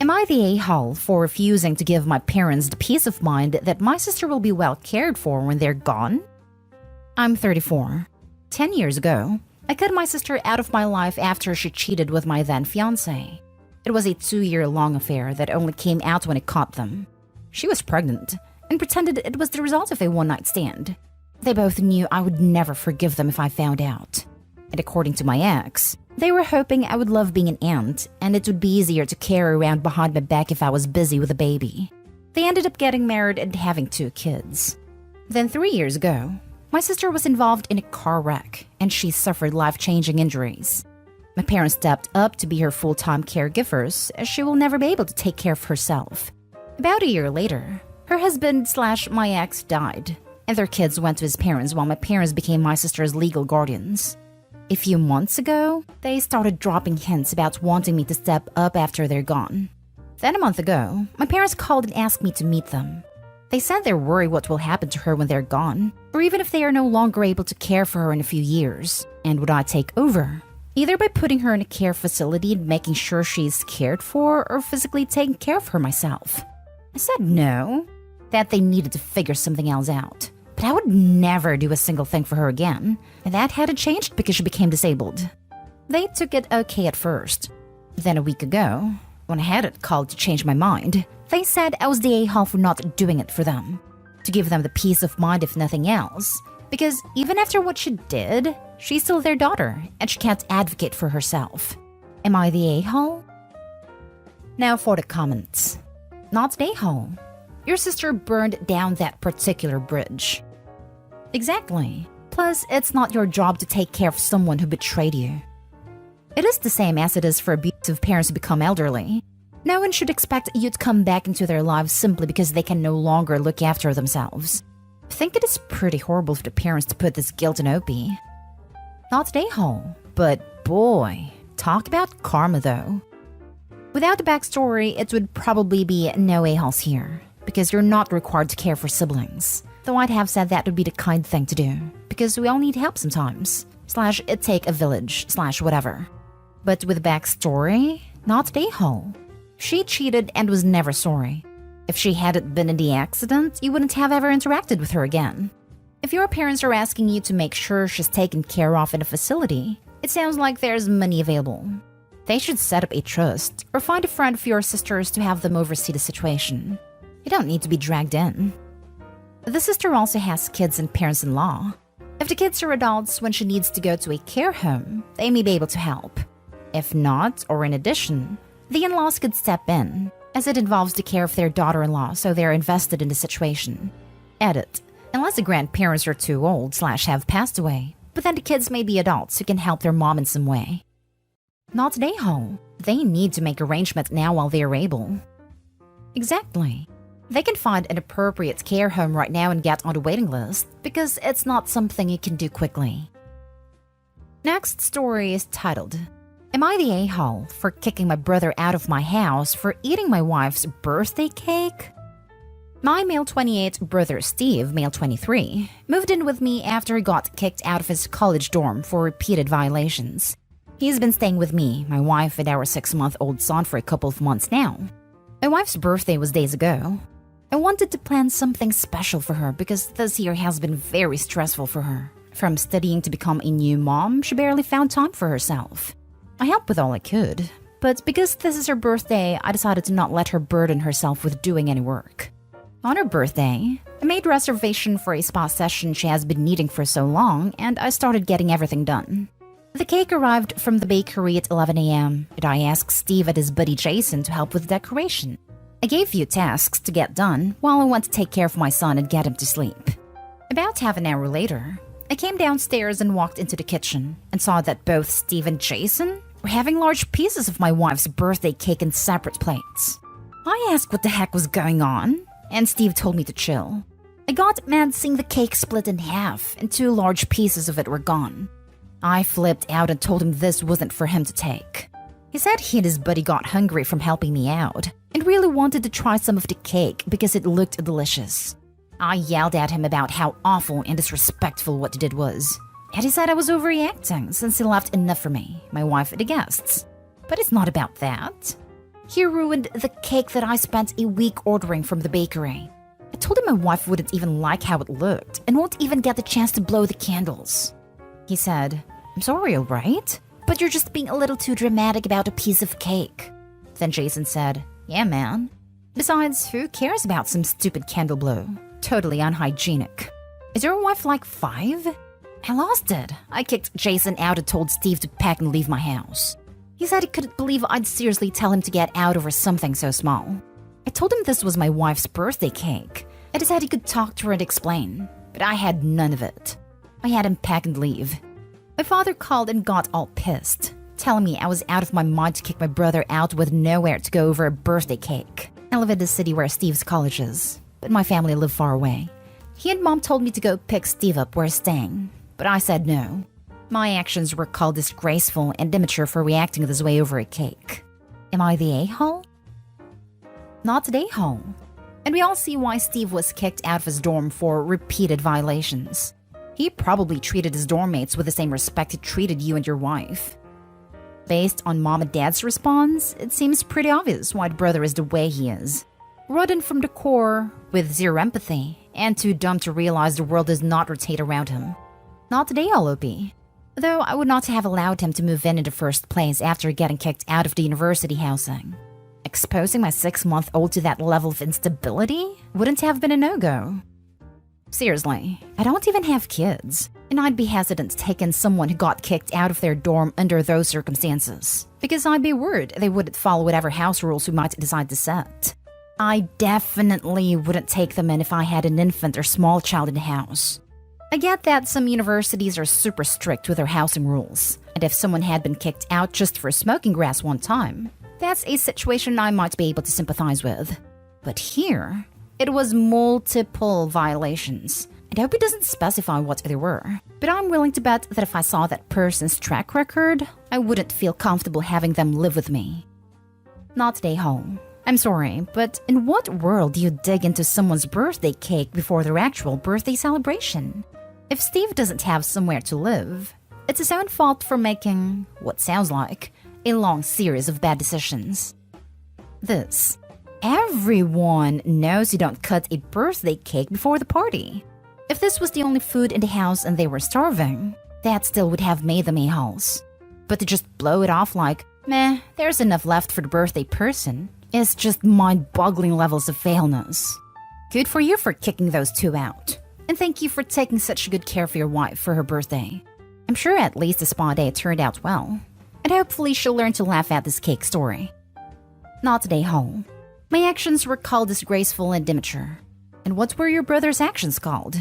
Am I the a-hole for refusing to give my parents the peace of mind that my sister will be well cared for when they're gone? I'm 34. 10 years ago, I cut my sister out of my life after she cheated with my then fiancé. It was a 2-year-long affair that only came out when I caught them. She was pregnant and pretended it was the result of a one-night stand. They both knew I would never forgive them if I found out. And according to my ex, they were hoping I would love being an aunt and it would be easier to carry around behind my back if I was busy with a baby. They ended up getting married and having 2 kids. Then 3 years ago, my sister was involved in a car wreck and she suffered life-changing injuries. My parents stepped up to be her full-time caregivers as she will never be able to take care of herself. About a year later, her husband/my ex died, and their kids went to his parents while my parents became my sister's legal guardians. A few months ago, they started dropping hints about wanting me to step up after they're gone. Then a month ago, my parents called and asked me to meet them. They said they're worried what will happen to her when they're gone, or even if they are no longer able to care for her in a few years, and would I take over? Either by putting her in a care facility and making sure she's cared for, or physically taking care of her myself. I said no, that they needed to figure something else out. But I would never do a single thing for her again, and that hadn't changed because she became disabled. They took it okay at first. Then a week ago, when I had it called to change my mind, they said I was the a-hole for not doing it for them. To give them the peace of mind if nothing else, because even after what she did, she's still their daughter, and she can't advocate for herself. Am I the a-hole? Now for the comments. Not the a-hole. Your sister burned down that particular bridge. Exactly. Plus, it's not your job to take care of someone who betrayed you. It is the same as it is for abusive parents who become elderly. No one should expect you to come back into their lives simply because they can no longer look after themselves. I think it is pretty horrible for the parents to put this guilt on Opie. Not the a-hole, but boy, talk about karma though. Without the backstory, it would probably be no a-holes here, because you're not required to care for siblings. Though I'd have said that would be the kind thing to do, because we all need help sometimes. / it take a village / whatever. But with backstory, not the a-hole. She cheated and was never sorry. If she hadn't been in the accident, you wouldn't have ever interacted with her again. If your parents are asking you to make sure she's taken care of in a facility, it sounds like there's money available. They should set up a trust or find a friend of your sister's to have them oversee the situation. You don't need to be dragged in. The sister also has kids and parents-in-law. If the kids are adults when she needs to go to a care home, they may be able to help. If not, or in addition, the in-laws could step in, as it involves the care of their daughter-in-law, so they're invested in the situation. Edit. Unless the grandparents are too old / have passed away, but then the kids may be adults who can help their mom in some way. Not the a-hole. They need to make arrangements now while they are able. Exactly. They can find an appropriate care home right now and get on the waiting list, because it's not something you can do quickly. Next story is titled, Am I the a-hole for kicking my brother out of my house for eating my wife's birthday cake? My male 28 brother Steve, male 23, moved in with me after he got kicked out of his college dorm for repeated violations. He's been staying with me, my wife, and our 6-month-old son for a couple of months now. My wife's birthday was days ago. I wanted to plan something special for her because this year has been very stressful for her. From studying to become a new mom, she barely found time for herself. I helped with all I could, but because this is her birthday, I decided to not let her burden herself with doing any work. On her birthday, I made reservation for a spa session she has been needing for so long, and I started getting everything done. The cake arrived from the bakery at 11 a.m., and I asked Steve and his buddy Jason to help with the decoration. I gave few tasks to get done while I went to take care of my son and get him to sleep. About half an hour later, I came downstairs and walked into the kitchen and saw that both Steve and Jason were having large pieces of my wife's birthday cake in separate plates. I asked what the heck was going on, and Steve told me to chill. I got mad seeing the cake split in half and 2 large pieces of it were gone. I flipped out and told him this wasn't for him to take. He said he and his buddy got hungry from helping me out and really wanted to try some of the cake because it looked delicious. I yelled at him about how awful and disrespectful what he did was. And he said I was overreacting since he left enough for me, my wife, and the guests. But it's not about that. He ruined the cake that I spent a week ordering from the bakery. I told him my wife wouldn't even like how it looked and won't even get the chance to blow the candles. He said, "I'm sorry, alright? But you're just being a little too dramatic about a piece of cake." Then Jason said, "Yeah, man. Besides, who cares about some stupid candle blow? Totally unhygienic. Is your wife like 5? I lost it. I kicked Jason out and told Steve to pack and leave my house. He said he couldn't believe I'd seriously tell him to get out over something so small. I told him this was my wife's birthday cake, and he said he could talk to her and explain, but I had none of it. I had him pack and leave. My father called and got all pissed, telling me I was out of my mind to kick my brother out with nowhere to go over a birthday cake. I live in the city where Steve's college is, but my family live far away. He and Mom told me to go pick Steve up where he's staying, but I said no. My actions were called disgraceful and immature for reacting this way over a cake. Am I the a-hole? Not the a-hole. And we all see why Steve was kicked out of his dorm for repeated violations. He probably treated his dorm mates with the same respect he treated you and your wife. Based on Mom and Dad's response, it seems pretty obvious why the brother is the way he is. Rotten from the core, with zero empathy, and too dumb to realize the world does not rotate around him. Not today, OP. Though I would not have allowed him to move in the first place after getting kicked out of the university housing. Exposing my 6-month-old to that level of instability wouldn't have been a no-go. Seriously, I don't even have kids, and I'd be hesitant to take in someone who got kicked out of their dorm under those circumstances, because I'd be worried they wouldn't follow whatever house rules we might decide to set. I definitely wouldn't take them in if I had an infant or small child in the house. I get that some universities are super strict with their housing rules, and if someone had been kicked out just for smoking grass one time, that's a situation I might be able to sympathize with. But here, it was multiple violations, and I hope it doesn't specify what they were. But I'm willing to bet that if I saw that person's track record, I wouldn't feel comfortable having them live with me. Not stay home. I'm sorry, but in what world do you dig into someone's birthday cake before their actual birthday celebration? If Steve doesn't have somewhere to live, it's his own fault for making, what sounds like, a long series of bad decisions. Everyone knows you don't cut a birthday cake before the party. If this was the only food in the house and they were starving, that still would have made them a-holes. But to just blow it off like, meh, there's enough left for the birthday person, is just mind-boggling levels of failness. Good for you for kicking those two out. And thank you for taking such good care of your wife for her birthday. I'm sure at least the spa day turned out well. And hopefully she'll learn to laugh at this cake story. Not today, home. My actions were called disgraceful and immature. And what were your brother's actions called?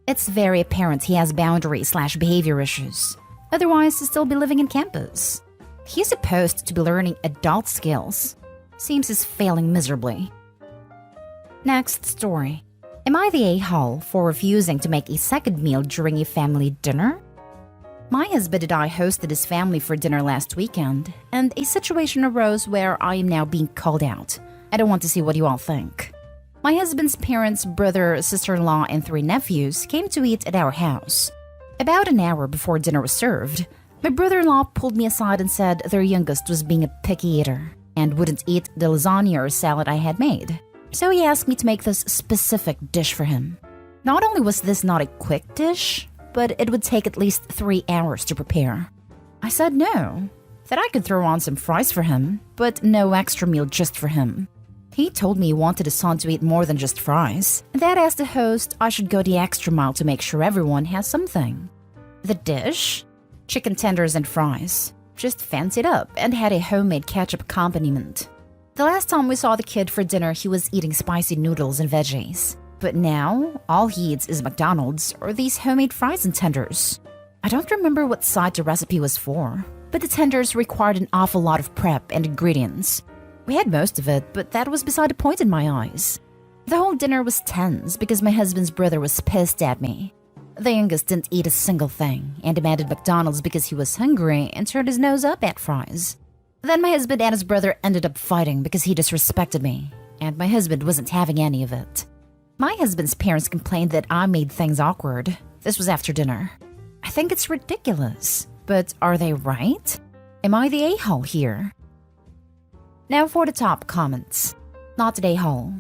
It's very apparent he has boundary/behavior issues. Otherwise, he'd still be living in campus. He's supposed to be learning adult skills. Seems he's failing miserably. Next story. Am I the a-hole for refusing to make a second meal during a family dinner? My husband and I hosted his family for dinner last weekend, and a situation arose where I am now being called out. I don't want to see what you all think. My husband's parents, brother, sister-in-law, and 3 nephews came to eat at our house. About an hour before dinner was served, my brother-in-law pulled me aside and said their youngest was being a picky eater and wouldn't eat the lasagna or salad I had made. So he asked me to make this specific dish for him. Not only was this not a quick dish, but it would take at least 3 hours to prepare. I said no, that I could throw on some fries for him, but no extra meal just for him. He told me he wanted his son to eat more than just fries, and that as the host, I should go the extra mile to make sure everyone has something. The dish? Chicken tenders and fries. Just fancied up and had a homemade ketchup accompaniment. The last time we saw the kid for dinner, he was eating spicy noodles and veggies. But now, all he eats is McDonald's or these homemade fries and tenders. I don't remember what side the recipe was for, but the tenders required an awful lot of prep and ingredients. We had most of it, but that was beside the point in my eyes. The whole dinner was tense because my husband's brother was pissed at me. The youngest didn't eat a single thing and demanded McDonald's because he was hungry and turned his nose up at fries. Then my husband and his brother ended up fighting because he disrespected me, and my husband wasn't having any of it. My husband's parents complained that I made things awkward. This was after dinner. I think it's ridiculous, but are they right? Am I the a-hole here? Now for the top comments. Not today haul.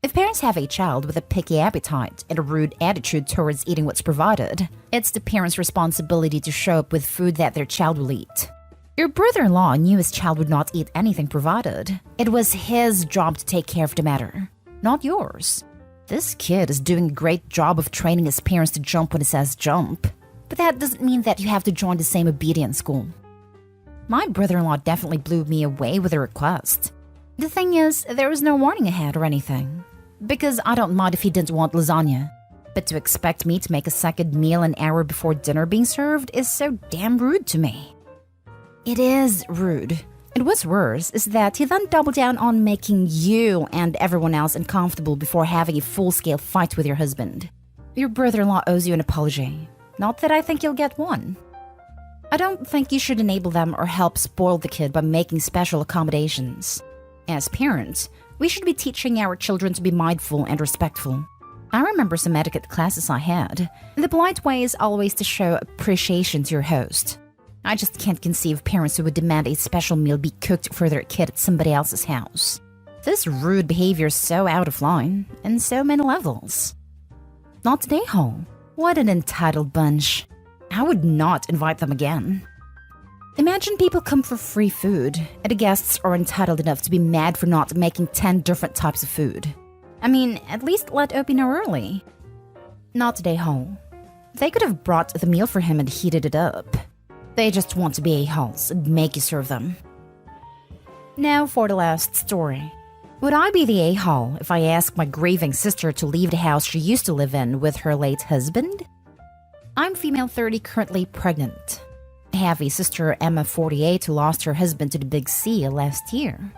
If parents have a child with a picky appetite and a rude attitude towards eating what's provided, it's the parents' responsibility to show up with food that their child will eat. Your brother-in-law knew his child would not eat anything provided. It was his job to take care of the matter, not yours. This kid is doing a great job of training his parents to jump when it says jump, but that doesn't mean that you have to join the same obedience school. My brother-in-law definitely blew me away with a request. The thing is, there was no warning ahead or anything. Because I don't mind if he didn't want lasagna. But to expect me to make a second meal an hour before dinner being served is so damn rude to me. It is rude. And what's worse is that he then doubled down on making you and everyone else uncomfortable before having a full-scale fight with your husband. Your brother-in-law owes you an apology. Not that I think you'll get one. I don't think you should enable them or help spoil the kid by making special accommodations. As parents, we should be teaching our children to be mindful and respectful. I remember some etiquette classes I had, and the polite way is always to show appreciation to your host. I just can't conceive parents who would demand a special meal be cooked for their kid at somebody else's house. This rude behavior is so out of line, and so many levels. Not today, ho. What an entitled bunch. I would not invite them again. Imagine people come for free food, and the guests are entitled enough to be mad for not making 10 different types of food. I mean, at least let Opie know early. Not today, ho. They could have brought the meal for him and heated it up. They just want to be a-holes and make you serve them. Now for the last story. Would I be the a-hole if I asked my grieving sister to leave the house she used to live in with her late husband? I'm female 30, currently pregnant. I have a sister, Emma, 48, who lost her husband to the big sea last year.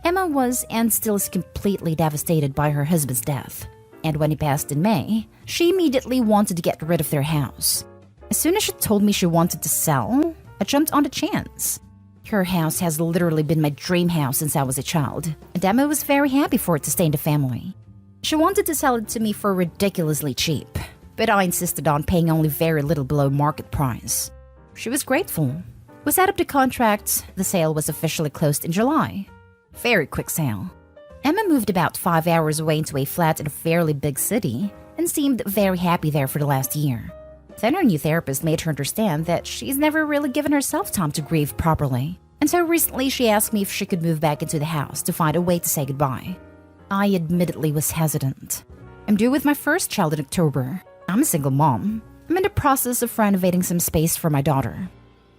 Emma was and still is completely devastated by her husband's death. And when he passed in May, she immediately wanted to get rid of their house. As soon as she told me she wanted to sell, I jumped on the chance. Her house has literally been my dream house since I was a child, and Emma was very happy for it to stay in the family. She wanted to sell it to me for ridiculously cheap, but I insisted on paying only very little below market price. She was grateful. We set up the contract. The sale was officially closed in July. Very quick sale. Emma moved about 5 hours away into a flat in a fairly big city and seemed very happy there for the last year. Then her new therapist made her understand that she's never really given herself time to grieve properly. And so recently she asked me if she could move back into the house to find a way to say goodbye. I admittedly was hesitant. I'm due with my first child in October. I'm a single mom. I'm in the process of renovating some space for my daughter.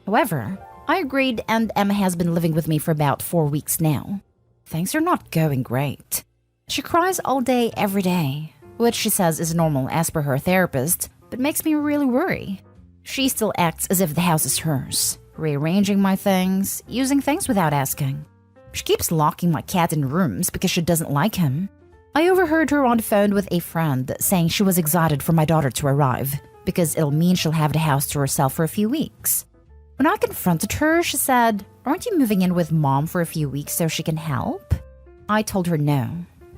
However, I agreed and Emma has been living with me for about 4 weeks now. Things are not going great. She cries all day, every day, which she says is normal as per her therapist, but makes me really worry. She still acts as if the house is hers, rearranging my things, using things without asking. She keeps locking my cat in rooms because she doesn't like him. I overheard her on the phone with a friend saying she was excited for my daughter to arrive, because it'll mean she'll have the house to herself for a few weeks. When I confronted her, she said, "Aren't you moving in with mom for a few weeks so she can help?" I told her no.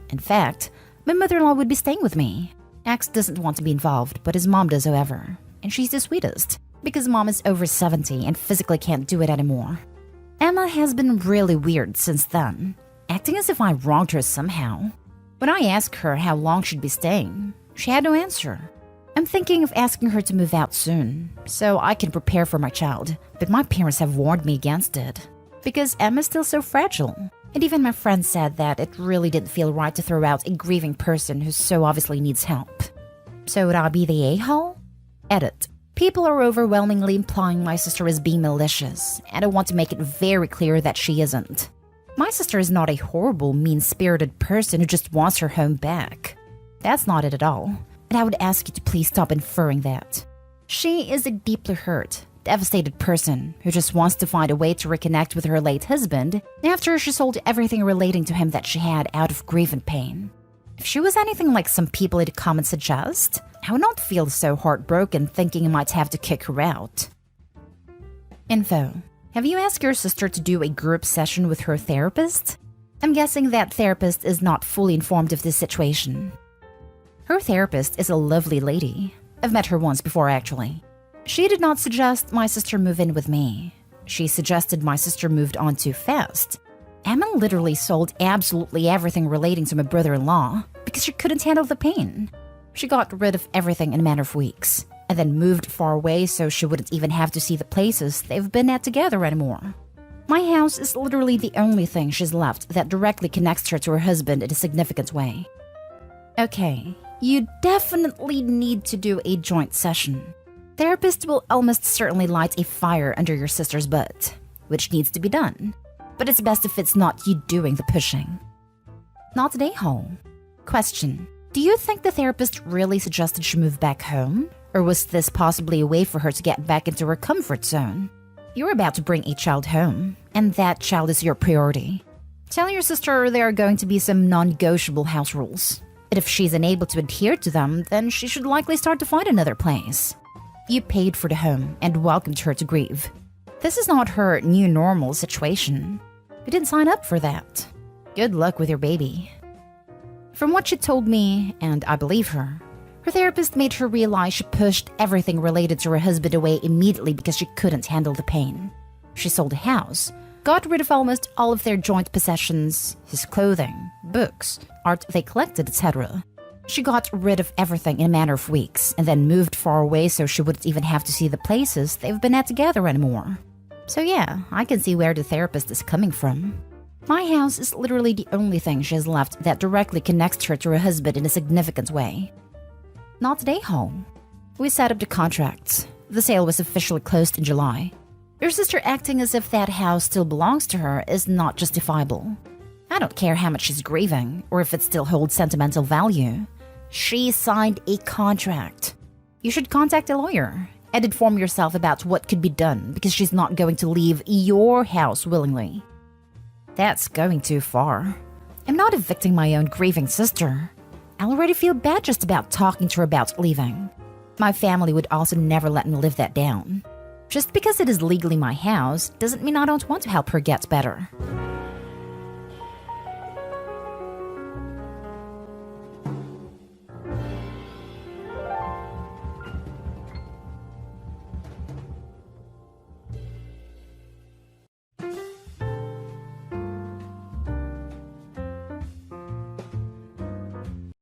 In fact, my mother-in-law would be staying with me. X doesn't want to be involved, but his mom does, however. And she's the sweetest, because mom is over 70 and physically can't do it anymore. Emma has been really weird since then, acting as if I wronged her somehow. When I asked her how long she'd be staying, she had no answer. I'm thinking of asking her to move out soon, so I can prepare for my child, but my parents have warned me against it, because Emma's still so fragile. And even my friend said that it really didn't feel right to throw out a grieving person who so obviously needs help. So would I be the a-hole? Edit. People are overwhelmingly implying my sister is being malicious, and I want to make it very clear that she isn't. My sister is not a horrible, mean-spirited person who just wants her home back. That's not it at all, and I would ask you to please stop inferring that. She is a deeply hurt, devastated person who just wants to find a way to reconnect with her late husband after she sold everything relating to him that she had out of grief and pain. If she was anything like some people in the comments suggest, I would not feel so heartbroken thinking I might have to kick her out. Info. Have you asked your sister to do a group session with her therapist? I'm guessing that therapist is not fully informed of this situation. Her therapist is a lovely lady. I've met her once before, actually. She did not suggest my sister move in with me. She suggested my sister moved on too fast. Emma literally sold absolutely everything relating to my brother-in-law because she couldn't handle the pain. She got rid of everything in a matter of weeks, and then moved far away so she wouldn't even have to see the places they've been at together anymore. My house is literally the only thing she's left that directly connects her to her husband in a significant way. Okay, you definitely need to do a joint session. Therapist will almost certainly light a fire under your sister's butt, which needs to be done. But it's best if it's not you doing the pushing. Not today, home. Question: do you think the therapist really suggested she move back home? Or was this possibly a way for her to get back into her comfort zone? You're about to bring a child home, and that child is your priority. Tell your sister there are going to be some non-negotiable house rules. And if she's unable to adhere to them, then she should likely start to find another place. You paid for the home and welcomed her to grieve. This is not her new normal situation. You didn't sign up for that. Good luck with your baby. From what she told me, and I believe her therapist made her realize she pushed everything related to her husband away immediately because she couldn't handle the pain. She sold the house, got rid of almost all of their joint possessions, his clothing, books, art they collected, etc. She got rid of everything in a matter of weeks, and then moved far away so she wouldn't even have to see the places they've been at together anymore. So yeah, I can see where the therapist is coming from. My house is literally the only thing she has left that directly connects her to her husband in a significant way. Not today, home. We set up the contracts. The sale was officially closed in July. Your sister acting as if that house still belongs to her is not justifiable. I don't care how much she's grieving, or if it still holds sentimental value. She signed a contract. You should contact a lawyer and inform yourself about what could be done because she's not going to leave your house willingly. That's going too far. I'm not evicting my own grieving sister. I already feel bad just about talking to her about leaving. My family would also never let me live that down. Just because it is legally my house doesn't mean I don't want to help her get better.